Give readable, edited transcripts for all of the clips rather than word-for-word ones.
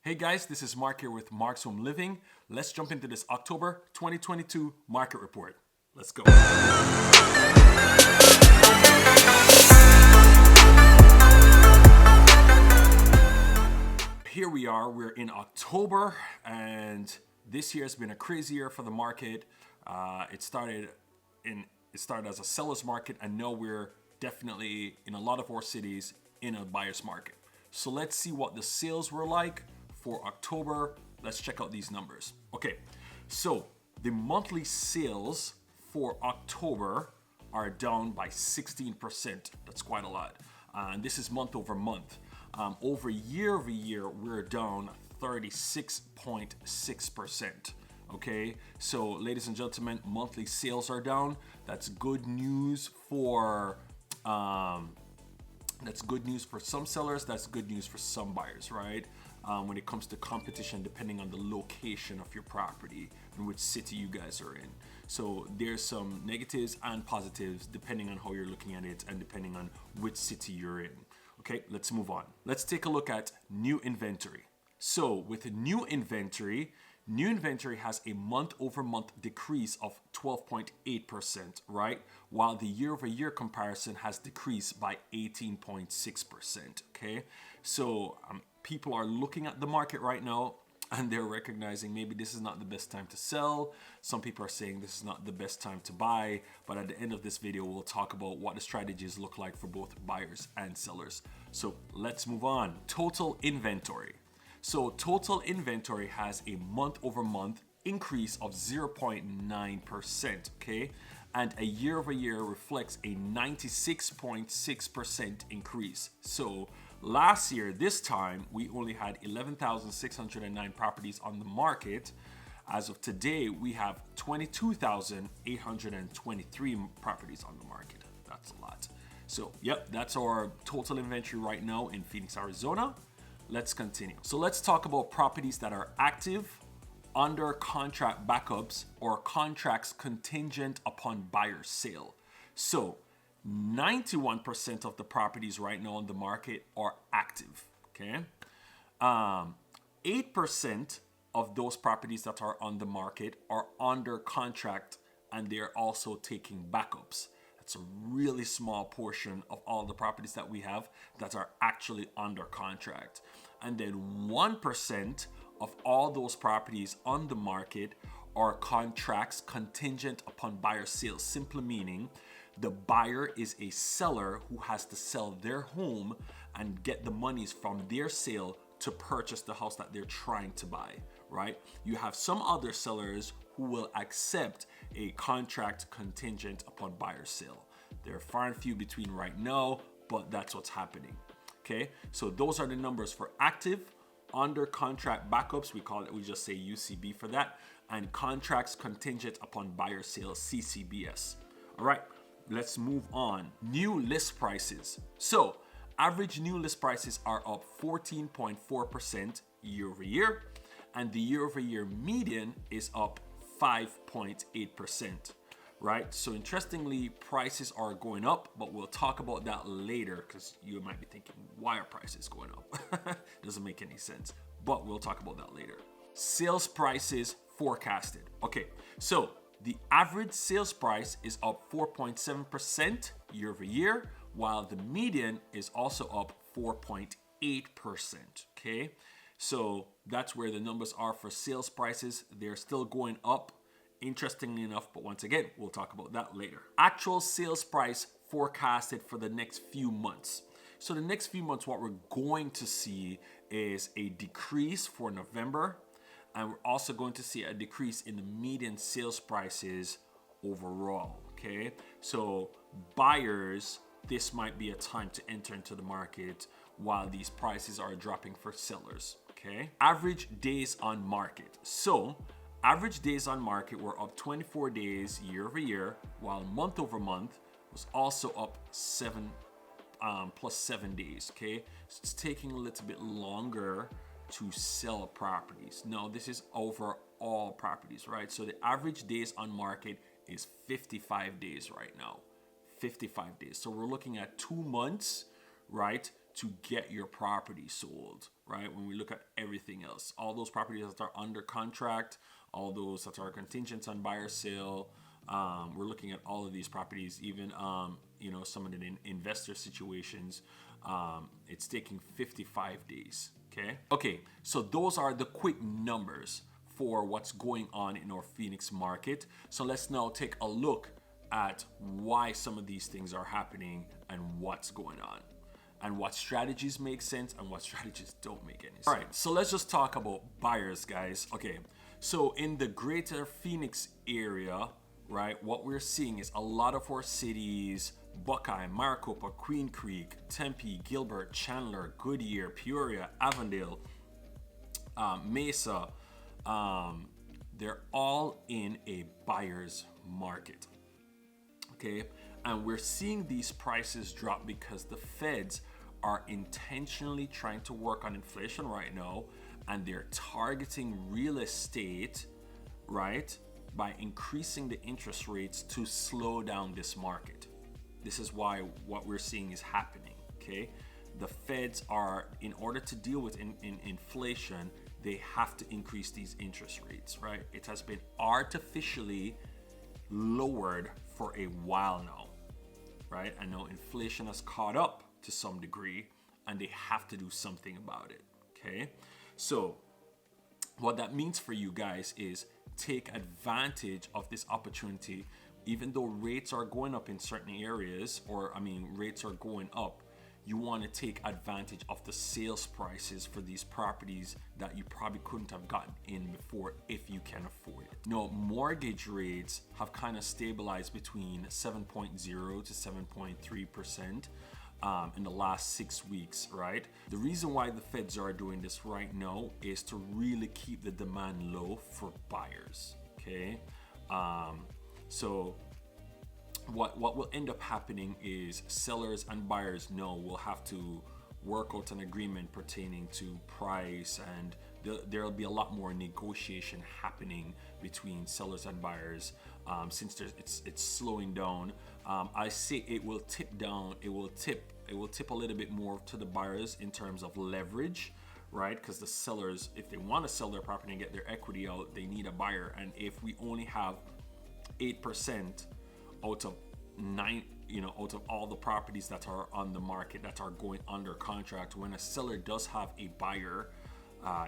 Hey guys, this is Mark here with Mark's Home Living. Let's jump into this October 2022 market report. Let's go. Here we are, we're in October, and this year has been a crazy year for the market. It started as a seller's market, and now we're definitely in a lot of our cities in a buyer's market. So let's see what the sales were like for October. Let's check out these numbers. Okay, so the monthly sales for October are down by 16%. That's quite a lot. And this is month over month. Over year, we're down 36.6%. Okay, so ladies and gentlemen, monthly sales are down. That's good news for some sellers. That's good news for some buyers, right? When it comes to competition, depending on the location of your property and which city you guys are in. So there's some negatives and positives depending on how you're looking at it and depending on which city you're in. Okay, let's move on. Let's take a look at new inventory. So with new inventory has a month over month decrease of 12.8%, right? While the year over year comparison has decreased by 18.6%, okay? So people are looking at the market right now and they're recognizing maybe this is not the best time to sell. Some people are saying this is not the best time to buy, but at the end of this video, we'll talk about what the strategies look like for both buyers and sellers. So let's move on. Total inventory. So total inventory has a month over month increase of 0.9%, okay? And a year over year reflects a 96.6% increase. So last year, this time, we only had 11,609 properties on the market. As of today, we have 22,823 properties on the market. That's a lot. So, yep, that's our total inventory right now in Phoenix, Arizona. Let's continue. So let's talk about properties that are active, under contract backups, or contracts contingent upon buyer sale. So 91% of the properties right now on the market are active, okay? 8% of those properties that are on the market are under contract and they're also taking backups. That's a really small portion of all the properties that we have that are actually under contract. And then 1% of all those properties on the market are contracts contingent upon buyer sales, simply meaning the buyer is a seller who has to sell their home and get the monies from their sale to purchase the house that they're trying to buy, right? You have some other sellers who will accept a contract contingent upon buyer sale. There are far and few between right now, but that's what's happening. Okay, so those are the numbers for active, under contract backups, we just say UCB for that, and contracts contingent upon buyer sale, CCBS. All right, let's move on. New list prices. So average new list prices are up 14.4% year over year, and the year over year median is up 5.8%. Right? So interestingly, prices are going up, but we'll talk about that later because you might be thinking, why are prices going up? Doesn't make any sense, but we'll talk about that later. Sales prices forecasted. Okay, so the average sales price is up 4.7% year over year, while the median is also up 4.8%. Okay, so that's where the numbers are for sales prices. They're still going up, interestingly enough, but once again, we'll talk about that later. Actual sales price forecasted for the next few months. So the next few months, what we're going to see is a decrease for November, and we're also going to see a decrease in the median sales prices overall, okay? So buyers, this might be a time to enter into the market while these prices are dropping for sellers, okay? Average days on market. So average days on market were up 24 days year over year, while month over month was also up plus 7 days, okay? So it's taking a little bit longer to sell properties. Now, this is over all properties, right? So the average days on market is 55 days right now, 55 days. So we're looking at 2 months, right, to get your property sold, right? When we look at everything else, all those properties that are under contract, all those that are contingent on buyer sale, we're looking at all of these properties, even some of the investor situations. It's taking 55 days. Okay, so those are the quick numbers for what's going on in our Phoenix market. So let's now take a look at why some of these things are happening and what's going on, and what strategies make sense and what strategies don't make any sense. All right, so let's just talk about buyers, guys. Okay, so in the greater Phoenix area, right, what we're seeing is a lot of our cities, Buckeye, Maricopa, Queen Creek, Tempe, Gilbert, Chandler, Goodyear, Peoria, Avondale, Mesa, they're all in a buyer's market. Okay, and we're seeing these prices drop because the feds are intentionally trying to work on inflation right now, and they're targeting real estate, right, by increasing the interest rates to slow down this market. This is why what we're seeing is happening. Okay, the feds are, in order to deal with inflation, they have to increase these interest rates, right? It has been artificially lowered for a while now, right? And now inflation has caught up to some degree, and they have to do something about it. Okay, so what that means for you guys is take advantage of this opportunity. Even though rates are going up in certain areas, rates are going up, you want to take advantage of the sales prices for these properties that you probably couldn't have gotten in before if you can afford it. Now, mortgage rates have kind of stabilized between 7.0 to 7.3% in the last 6 weeks, right? The reason why the feds are doing this right now is to really keep the demand low for buyers, okay? So what will end up happening is sellers and buyers will have to work out an agreement pertaining to price, and there'll be a lot more negotiation happening between sellers and buyers since it's slowing down. I say it will tip down. It will tip a little bit more to the buyers in terms of leverage, right? Because the sellers, if they want to sell their property and get their equity out, they need a buyer. And if we only have 8% out of all the properties that are on the market that are going under contract, when a seller does have a buyer,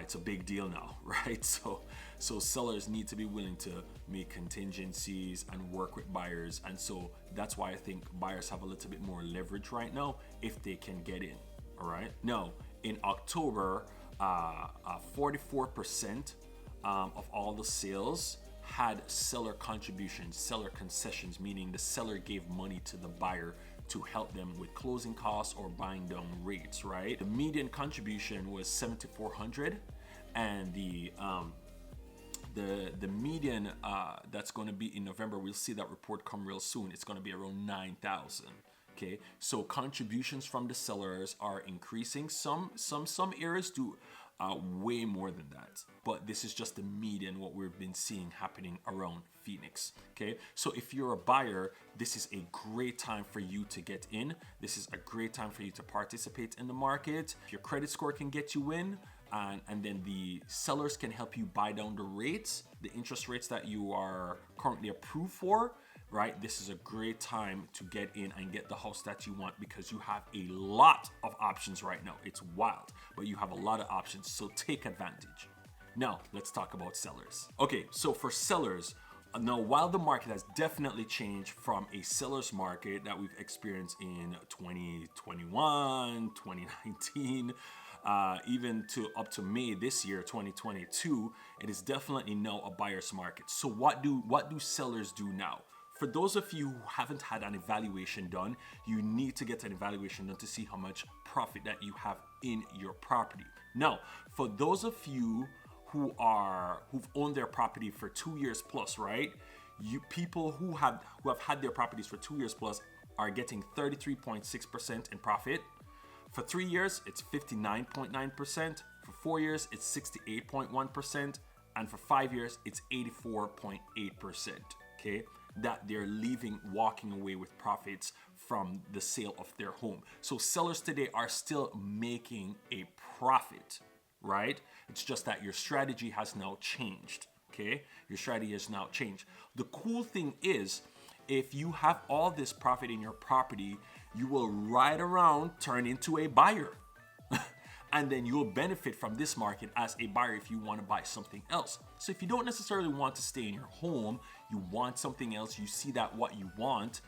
it's a big deal now, right? So sellers need to be willing to make contingencies and work with buyers, and so that's why I think buyers have a little bit more leverage right now if they can get in. All right, now in October, 44% of all the sales had seller contributions, seller concessions, meaning the seller gave money to the buyer to help them with closing costs or buying down rates, right? The median contribution was $7,400, and the median that's going to be in November, we'll see that report come real soon, it's going to be around 9,000. Okay, so contributions from the sellers are increasing. Some areas do way more than that, but this is just the median, what we've been seeing happening around Phoenix. Okay, so if you're a buyer, this is a great time for you to get in. This is a great time for you to participate in the market. If your credit score can get you in, and then the sellers can help you buy down the rates, the interest rates that you are currently approved for, right? This is a great time to get in and get the house that you want, because you have a lot of options right now. It's wild, but you have a lot of options, so take advantage. Now, let's talk about sellers. Okay, so for sellers, now while the market has definitely changed from a seller's market that we've experienced in 2021, 2019, even to up to May this year, 2022, it is definitely now a buyer's market. So what do sellers do now? For those of you who haven't had an evaluation done, you need to get an evaluation done to see how much profit that you have in your property. Now, for those of you who've owned their property for 2 years plus, right? People who have had their properties for 2 years plus are getting 33.6% in profit. For 3 years, it's 59.9%. For 4 years, it's 68.1%. And for 5 years, it's 84.8%. Okay, that they're walking away with profits from the sale of their home. So sellers today are still making a profit, right? It's just that your strategy has now changed, okay? Your strategy has now changed. The cool thing is, if you have all this profit in your property, you will ride around, turn into a buyer. And then you'll benefit from this market as a buyer if you want to buy something else. So if you don't necessarily want to stay in your home, you want something else, you see that what you want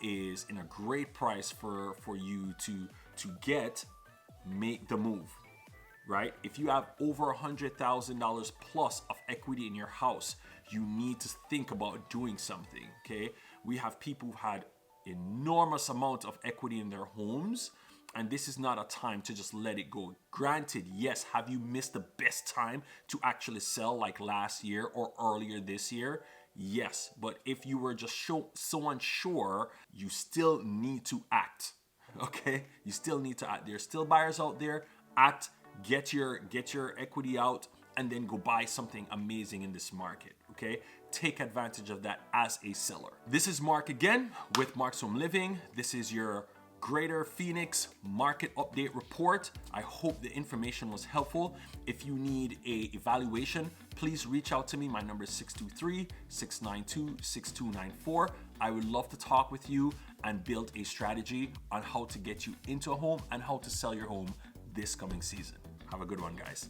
is in a great price for you to get, make the move, right? If you have over $100,000 plus of equity in your house, you need to think about doing something, okay? We have people who've had enormous amount of equity in their homes, and this is not a time to just let it go. Granted, yes, have you missed the best time to actually sell like last year or earlier this year? Yes, but if you were just so unsure, you still need to act, okay? You still need to act. There's still buyers out there. Act, get your equity out, and then go buy something amazing in this market, okay? Take advantage of that as a seller. This is Mark again with Mark's Home Living. This is your Greater Phoenix Market Update Report. I hope the information was helpful. If you need a evaluation, please reach out to me. My number is 623-692-6294. I would love to talk with you and build a strategy on how to get you into a home and how to sell your home this coming season. Have a good one, guys.